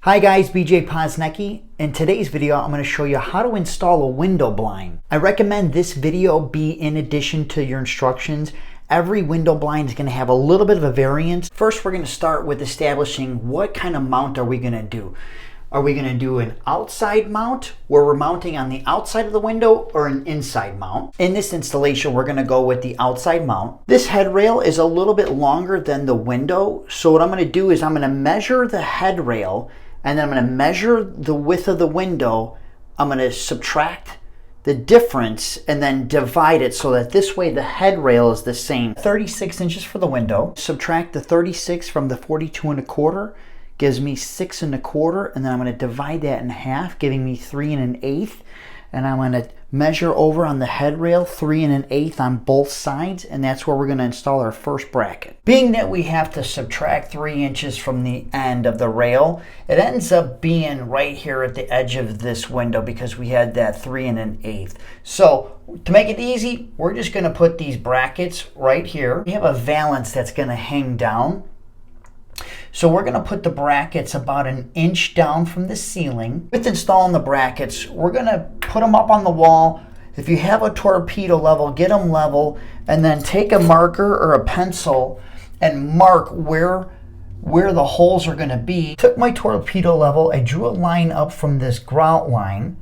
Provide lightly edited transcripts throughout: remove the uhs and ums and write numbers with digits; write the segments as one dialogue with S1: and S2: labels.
S1: Hi guys, BJ Posnecki. In today's video, I'm going to show you how to install a window blind. I recommend this video be in addition to your instructions. Every window blind is going to have a little bit of a variance. First, we're going to start with establishing what kind of mount are we going to do. Are we going to do an outside mount where we're mounting on the outside of the window or an inside mount? In this installation, we're going to go with the outside mount. This head rail is a little bit longer than the window. So what I'm going to do is I'm going to measure the head rail and then I'm going to measure the width of the window. I'm going to subtract the difference and then divide it so that this way the head rail is the same. 36 inches for the window. Subtract the 36 from the 42 1/4 gives me 6 1/4, and then I'm going to divide that in half, giving me 3 1/8. And I'm going to measure over on the head rail 3 1/8 on both sides, and that's where we're going to install our first bracket. Being that we have to subtract 3 inches from the end of the rail, it ends up being right here at the edge of this window because we had that 3 1/8. So to make it easy, we're just going to put these brackets right here. We have a valance that's going to hang down. So we're going to put the brackets about 1 inch down from the ceiling. With installing the brackets, we're going to put them up on the wall. If you have a torpedo level, get them level, and then take a marker or a pencil and mark where the holes are going to be. Took my torpedo level, I drew a line up from this grout line.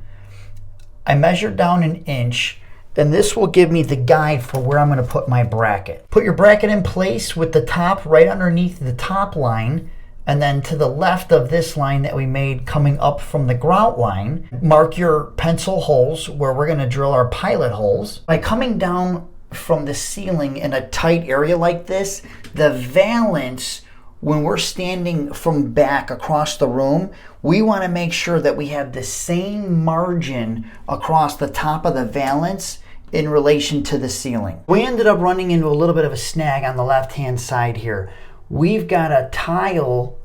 S1: I measured down 1 inch. Then this will give me the guide for where I'm going to put my bracket. Put your bracket in place with the top right underneath the top line, and then to the left of this line that we made coming up from the grout line, mark your pencil holes where we're going to drill our pilot holes. By coming down from the ceiling in a tight area like this, the valance, when we're standing from back across the room, we want to make sure that we have the same margin across the top of the valance in relation to the ceiling. We ended up running into a little bit of a snag on the left-hand side here. We've got a tile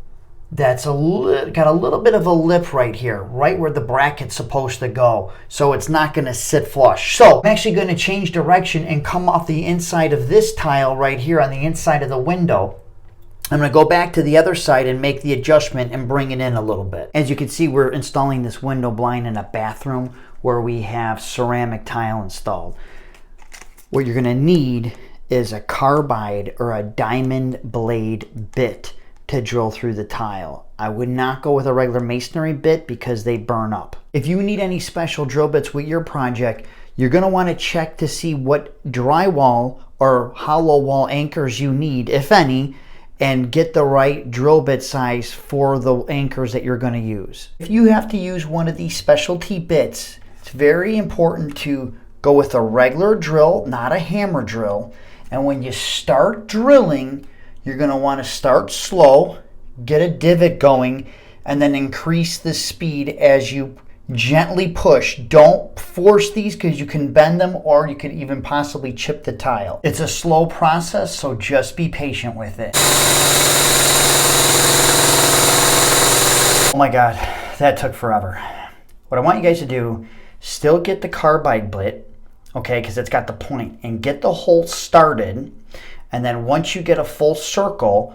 S1: that's got a little bit of a lip right here, right where the bracket's supposed to go. So it's not going to sit flush. So I'm actually going to change direction and come off the inside of this tile right here on the inside of the window. I'm going to go back to the other side and make the adjustment and bring it in a little bit. As you can see, we're installing this window blind in a bathroom where we have ceramic tile installed. What you're going to need is a carbide or a diamond blade bit to drill through the tile. I would not go with a regular masonry bit because they burn up. If you need any special drill bits with your project, you're going to want to check to see what drywall or hollow wall anchors you need, if any, and get the right drill bit size for the anchors that you're going to use. If you have to use one of these specialty bits, it's very important to go with a regular drill, not a hammer drill. And when you start drilling, you're going to want to start slow, get a divot going, and then increase the speed as you gently push. Don't force these because you can bend them or you could even possibly chip the tile. It's a slow process, so just be patient with it. Oh my God, that took forever. What I want you guys to do, still get the carbide bit, okay, because it's got the point, and get the hole started. And then once you get a full circle,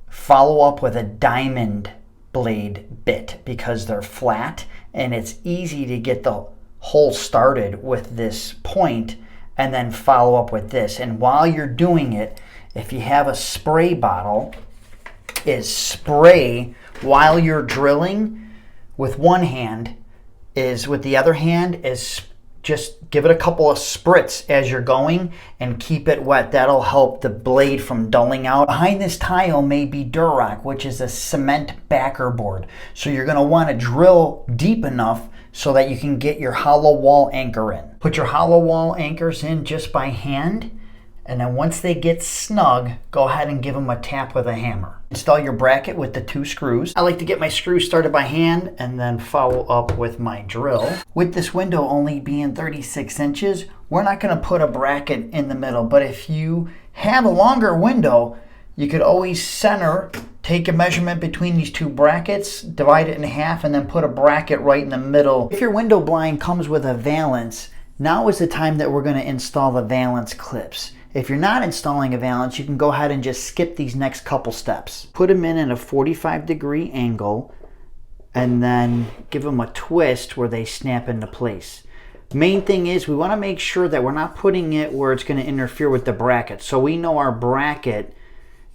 S1: follow up with a diamond blade bit because they're flat and it's easy to get the hole started with this point and then follow up with this. And while you're doing it, if you have a spray bottle, is spray while you're drilling with one hand, is with the other hand is just give it a couple of spritz as you're going and keep it wet. That'll help the blade from dulling out. Behind this tile may be Durock, which is a cement backer board. So you're going to want to drill deep enough so that you can get your hollow wall anchor in. Put your hollow wall anchors in just by hand, and then once they get snug, go ahead and give them a tap with a hammer. Install your bracket with the 2 screws. I like to get my screws started by hand and then follow up with my drill. With this window only being 36 inches, we're not going to put a bracket in the middle, but if you have a longer window, you could always center, take a measurement between these 2 brackets, divide it in half, and then put a bracket right in the middle. If your window blind comes with a valance, now is the time that we're going to install the valance clips. If you're not installing a valance, you can go ahead and just skip these next couple steps. Put them in at a 45-degree angle and then give them a twist where they snap into place. Main thing is we want to make sure that we're not putting it where it's going to interfere with the bracket. So we know our bracket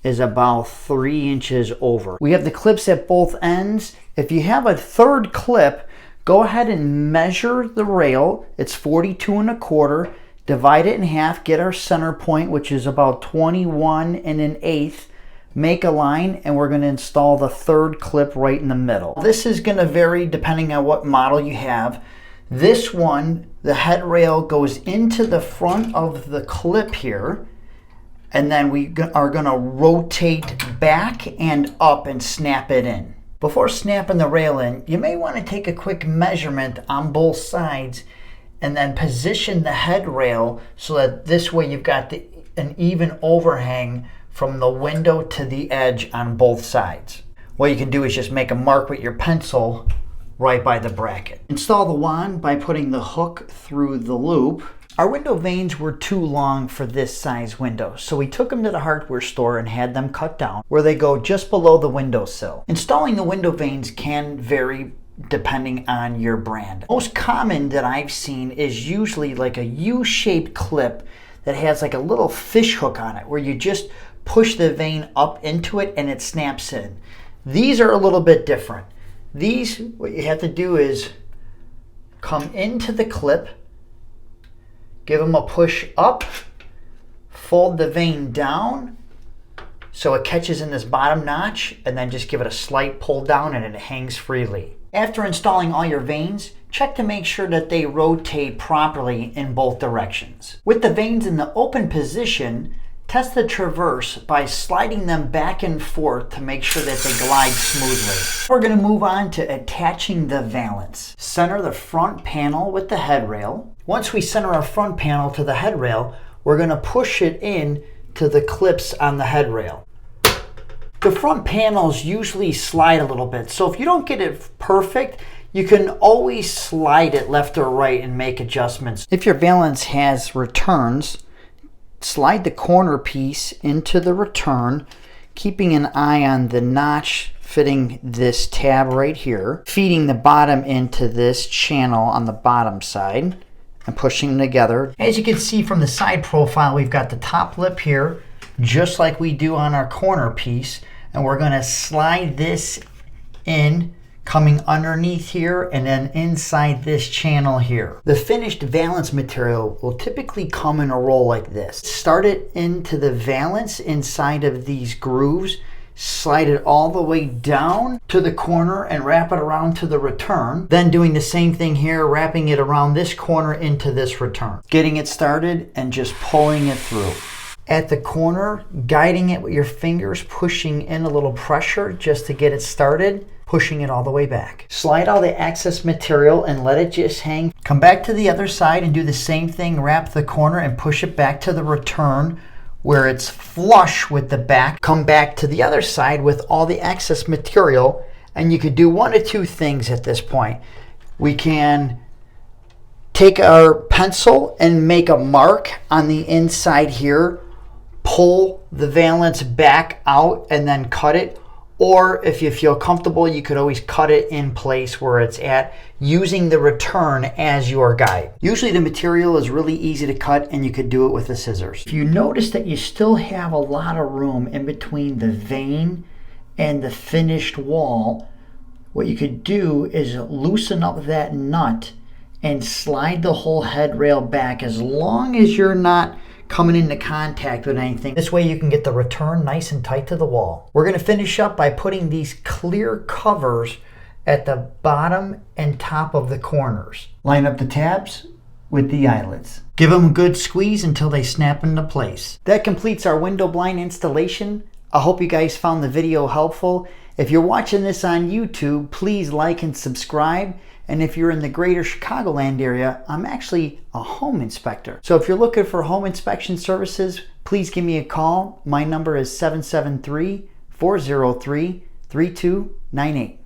S1: is about 3 inches over. We have the clips at both ends. If you have a third clip, go ahead and measure the rail. It's 42 1/4. Divide it in half, get our center point, which is about 21 1/8. Make a line, and we're going to install the third clip right in the middle. This is going to vary depending on what model you have. This one, the head rail goes into the front of the clip here, and then we are going to rotate back and up and snap it in. Before snapping the rail in, you may want to take a quick measurement on both sides and then position the head rail so that this way you've got an even overhang from the window to the edge on both sides. What you can do is just make a mark with your pencil right by the bracket. Install the wand by putting the hook through the loop. Our window vanes were too long for this size window, so we took them to the hardware store and had them cut down where they go just below the windowsill. Installing the window vanes can vary depending on your brand. Most common that I've seen is usually like a U-shaped clip that has like a little fish hook on it where you just push the vane up into it and it snaps in. These are a little bit different. These, what you have to do is come into the clip, give them a push up, fold the vane down so it catches in this bottom notch, and then just give it a slight pull down and it hangs freely. After installing all your vanes, check to make sure that they rotate properly in both directions. With the vanes in the open position, test the traverse by sliding them back and forth to make sure that they glide smoothly. We're going to move on to attaching the valance. Center the front panel with the head rail. Once we center our front panel to the head rail, we're going to push it in to the clips on the head rail. The front panels usually slide a little bit, so if you don't get it perfect, you can always slide it left or right and make adjustments. If your valance has returns, slide the corner piece into the return, keeping an eye on the notch fitting this tab right here, feeding the bottom into this channel on the bottom side and pushing them together. As you can see from the side profile, we've got the top lip here, just like we do on our corner piece, and we're going to slide this in, coming underneath here and then inside this channel here. The finished valance material will typically come in a roll like this. Start it into the valance inside of these grooves, slide it all the way down to the corner and wrap it around to the return. Then doing the same thing here, wrapping it around this corner into this return. Getting it started and just pulling it through. At the corner, guiding it with your fingers, pushing in a little pressure just to get it started, pushing it all the way back. Slide all the excess material and let it just hang. Come back to the other side and do the same thing. Wrap the corner and push it back to the return where it's flush with the back. Come back to the other side with all the excess material, and you could do one of two things at this point. We can take our pencil and make a mark on the inside here, pull the valance back out and then cut it. Or if you feel comfortable, you could always cut it in place where it's at, using the return as your guide. Usually the material is really easy to cut and you could do it with the scissors. If you notice that you still have a lot of room in between the vane and the finished wall, what you could do is loosen up that nut and slide the whole head rail back as long as you're not coming into contact with anything. This way you can get the return nice and tight to the wall. We're going to finish up by putting these clear covers at the bottom and top of the corners. Line up the tabs with the eyelets. Give them a good squeeze until they snap into place. That completes our window blind installation. I hope you guys found the video helpful. If you're watching this on YouTube, please like and subscribe. And if you're in the greater Chicagoland area, I'm actually a home inspector. So if you're looking for home inspection services, please give me a call. My number is 773-403-3298.